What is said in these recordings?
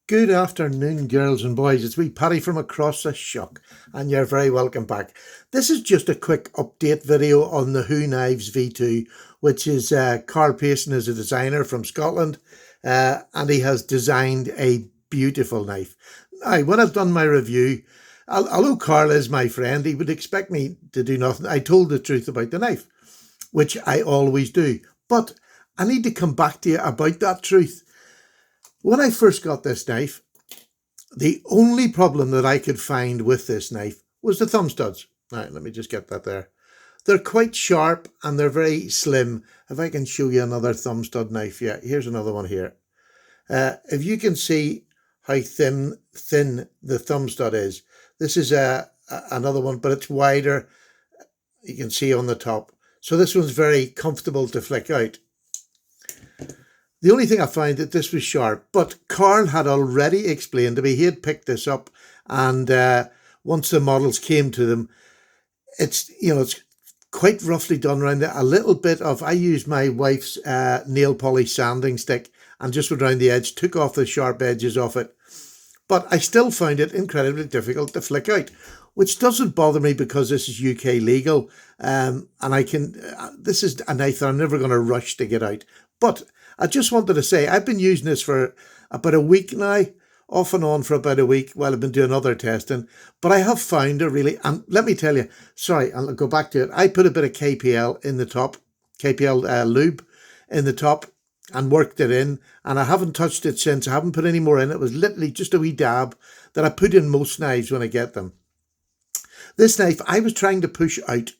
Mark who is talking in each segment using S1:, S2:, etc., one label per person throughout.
S1: Good afternoon, girls and boys. It's me, Paddy from across the shock, and you're very welcome back. This is just a quick update video on the HooKnives V2, which is Carl Payson is a designer from Scotland, and he has designed a beautiful knife. Now, when I've done my review, although Carl is my friend, he would expect me to do nothing. I told the truth about the knife, which I always do, but I need to come back to you about that truth. When I first got this knife, the only problem that I could find with this knife was the thumb studs. Now, let me just get that there. They're quite sharp and they're very slim. If I can show you another thumb stud knife. Yeah, here's another one here. If you can see how thin the thumb stud is. This is another one, but it's wider. You can see on the top. So this one's very comfortable to flick out. The only thing I found that this was sharp, but Carl had already explained to me, he had picked this up, and once the models came to them, it's quite roughly done around there. A little bit of, I used my wife's nail polish sanding stick and just went around the edge, took off the sharp edges off it. But I still found it incredibly difficult to flick out, which doesn't bother me because this is UK legal, and I can, this is a knife that I'm never going to rush to get out. But I just wanted to say, I've been using this for about a week now, off and on for about a week while I've been doing other testing. But I have found a really, and let me tell you, sorry, I'll go back to it. I put a bit of KPL in the top, KPL lube in the top and worked it in. And I haven't touched it since. I haven't put any more in. It was literally just a wee dab that I put in most knives when I get them. This knife, I was trying to push out.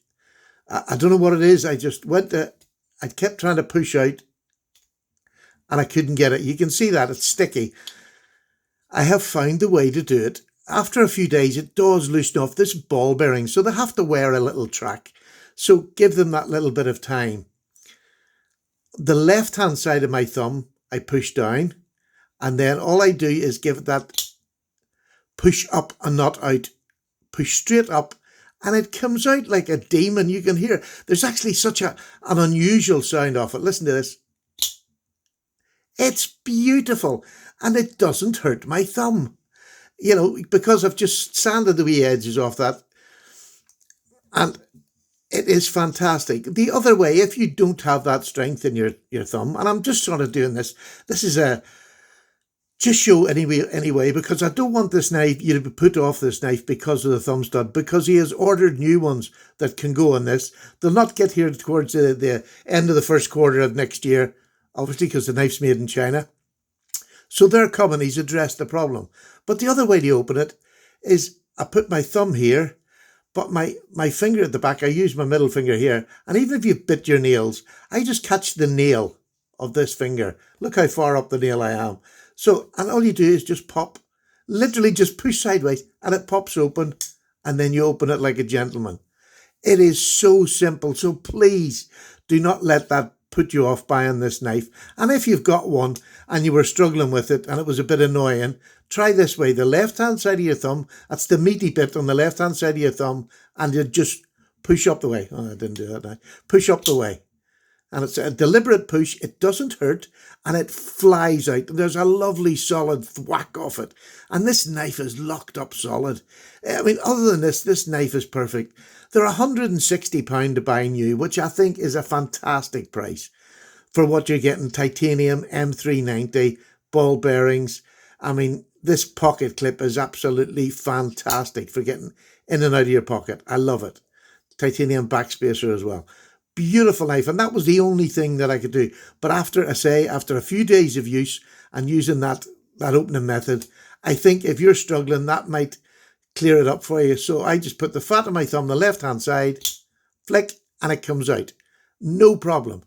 S1: I don't know what it is. I just I kept trying to push out, and I couldn't get it. You can see that it's sticky. I have found the way to do it. After a few days, it does loosen off this ball bearing, so they have to wear a little track. So give them that little bit of time. The left-hand side of my thumb, I push down, and then all I do is give it that push up and not out. Push straight up, and it comes out like a demon. You can hear there's actually such an unusual sound off it. Listen to this. It's beautiful, and it doesn't hurt my thumb, because I've just sanded the wee edges off that, and it is fantastic. The other way, if you don't have that strength in your thumb, and I'm just sort of doing this is a just show anyway, because I don't want this knife, you to be put off this knife because of the thumb stud, because he has ordered new ones that can go on this. They'll not get here towards the end of the first quarter of next year, obviously because the knife's made in China. So they're coming, he's addressed the problem. But the other way to open it is I put my thumb here, but my finger at the back, I use my middle finger here. And even if you bit your nails, I just catch the nail of this finger. Look how far up the nail I am. So, and all you do is just pop, literally just push sideways, and it pops open, and then you open it like a gentleman. It is so simple. So please do not let that put you off buying this knife. And if you've got one and you were struggling with it and it was a bit annoying, try this way. The left-hand side of your thumb, that's the meaty bit on the left-hand side of your thumb, and you just push up the way. Oh, I didn't do that now. Push up the way. And it's a deliberate push. It doesn't hurt, and it flies out. There's a lovely solid thwack off it. And this knife is locked up solid. I mean, other than this knife is perfect. They're £160 to buy new, which I think is a fantastic price for what you're getting. Titanium, M390, ball bearings. I mean, this pocket clip is absolutely fantastic for getting in and out of your pocket. I love it. Titanium backspacer as well. Beautiful knife, and that was the only thing that I could do. But after a few days of use and using that opening method, I think if you're struggling, that might clear it up for you. So I just put the fat of my thumb, the left-hand side, flick, and it comes out. No problem.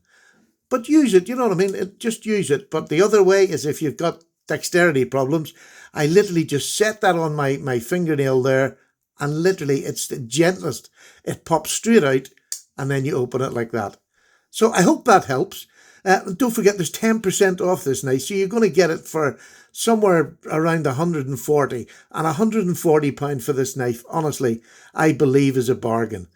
S1: But use it, you know what I mean? Just use it. But the other way is if you've got dexterity problems, I literally just set that on my fingernail there, and literally it's the gentlest. It pops straight out, and then you open it like that. So I hope that helps. Don't forget there's 10% off this knife, so you're going to get it for somewhere around 140, and £140 for this knife, honestly, I believe is a bargain.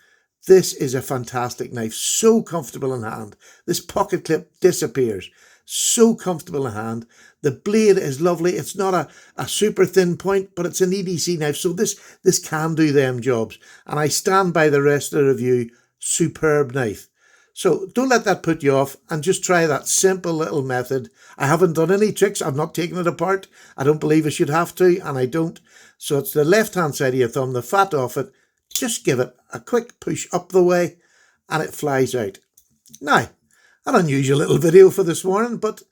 S1: This is a fantastic knife, so comfortable in hand. This pocket clip disappears. So comfortable in hand. The blade is lovely. It's not a super thin point, but it's an EDC knife. So this can do them jobs. And I stand by the rest of the review. Superb knife. So don't let that put you off, and just try that simple little method. I haven't done any tricks. I've not taken it apart. I don't believe I should have to, and I don't. So it's the left-hand side of your thumb, the fat off it. Just give it a quick push up the way, and it flies out. Now, an unusual little video for this morning, but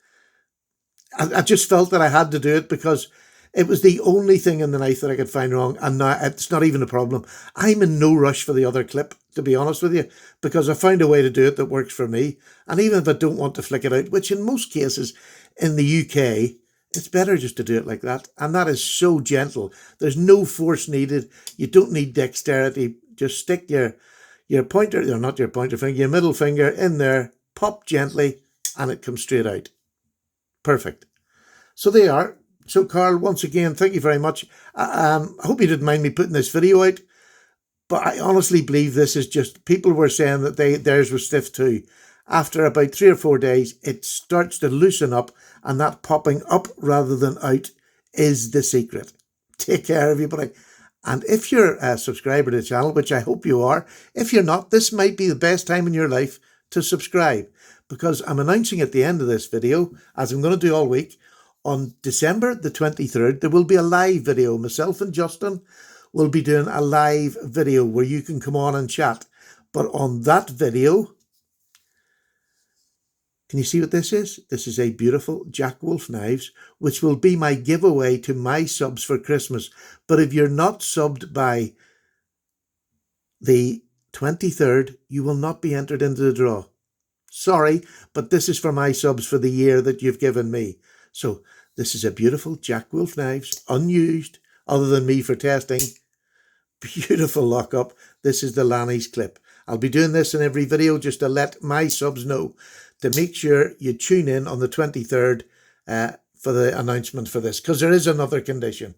S1: I just felt that I had to do it because it was the only thing in the knife that I could find wrong, and now it's not even a problem. I'm in no rush for the other clip, to be honest with you, because I found a way to do it that works for me. And even if I don't want to flick it out, which in most cases in the UK, it's better just to do it like that. And that is so gentle. There's no force needed. You don't need dexterity. Just stick your pointer, or not your pointer finger, your middle finger in there, pop gently, and it comes straight out. Perfect. So there you are. So Carl, once again, thank you very much. I hope you didn't mind me putting this video out, but I honestly believe this is just, people were saying that theirs was stiff too. After about 3 or 4 days, it starts to loosen up, and that popping up rather than out is the secret. Take care, everybody. And if you're a subscriber to the channel, which I hope you are, if you're not, this might be the best time in your life to subscribe, because I'm announcing at the end of this video, as I'm going to do all week, on December the 23rd, there will be a live video. Myself and Justin will be doing a live video where you can come on and chat. But on that video, can you see what this is? This is a beautiful Jack Wolf knives, which will be my giveaway to my subs for Christmas. But if you're not subbed by the 23rd, you will not be entered into the draw. Sorry, but this is for my subs for the year that you've given me. So this is a beautiful Jack Wolf knives, unused, other than me for testing. Beautiful lockup. This is the Lanny's clip. I'll be doing this in every video just to let my subs know to make sure you tune in on the 23rd for the announcement for this, because there is another condition.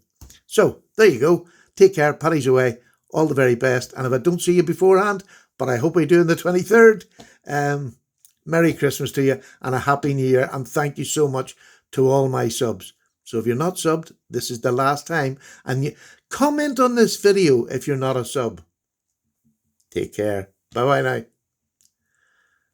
S1: So there you go. Take care. Paddy's away. All the very best. And if I don't see you beforehand, but I hope I do on the 23rd, Merry Christmas to you and a Happy New Year. And thank you so much to all my subs. So if you're not subbed, this is the last time. And you comment on this video if you're not a sub. Take care. Bye-bye now.